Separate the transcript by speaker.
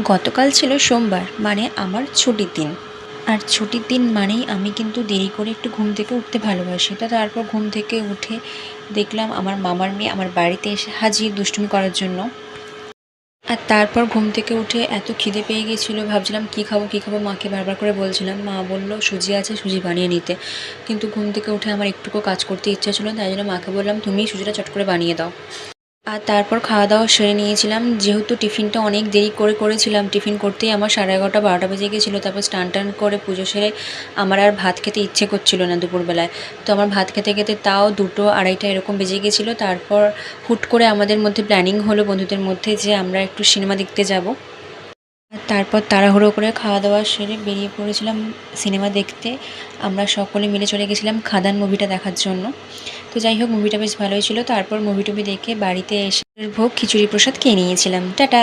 Speaker 1: গতকাল ছিল সোমবার, মানে আমার ছুটির দিন। আর ছুটির দিন মানেই আমি কিন্তু দেরি করে একটু ঘুম থেকে উঠতে ভালোবাসি। তো তারপর ঘুম থেকে উঠে দেখলাম আমার মামার মেয়ে আমার বাড়িতে এসে হাজির দুষ্টুমি করার জন্য। আর তারপর ঘুম থেকে উঠে এত খিদে পেয়ে গিয়েছিলো, ভাবছিলাম কী খাবো কী খাবো, মাকে বারবার করে বলছিলাম। মা বললো সুজি আছে, সুজি বানিয়ে নিতে। কিন্তু ঘুম থেকে উঠে আমার একটুকু কাজ করতে ইচ্ছা ছিল না, তাই জন্য মাকে বললাম তুমিই সুজিটা চট করে বানিয়ে দাও। আর তারপর খাওয়া দাওয়া সেরে নিয়েছিলাম। যেহেতু টিফিনটা অনেক দেরি করে করেছিলাম, টিফিন করতেই আমার 11:30 12টা বেজে গিয়েছিলো। তারপর স্নান টান করে পুজো সেরে আমার আর ভাত খেতে ইচ্ছে করছিল না দুপুরবেলায়। তো আমার ভাত খেতে খেতে তাও 2টো 2:30টা এরকম বেজে গিয়েছিলো। তারপর হুট করে আমাদের মধ্যে প্ল্যানিং হলো বন্ধুদের মধ্যে যে আমরা একটু সিনেমা দেখতে যাব। আর তারপর তাড়াহুড়ো করে খাওয়া দাওয়া সেরে বেরিয়ে পড়েছিলাম সিনেমা দেখতে। আমরা সকলে মিলে চলে গেছিলাম খাদান মুভিটা দেখার জন্য। তো যাই হোক, মুভিটা বেশ ভালোই ছিল। তারপর মুভি টুভি দেখে বাড়িতে এসে ভোগ খিচুড়ি প্রসাদ খেয়ে নিয়েছিলাম। টাটা।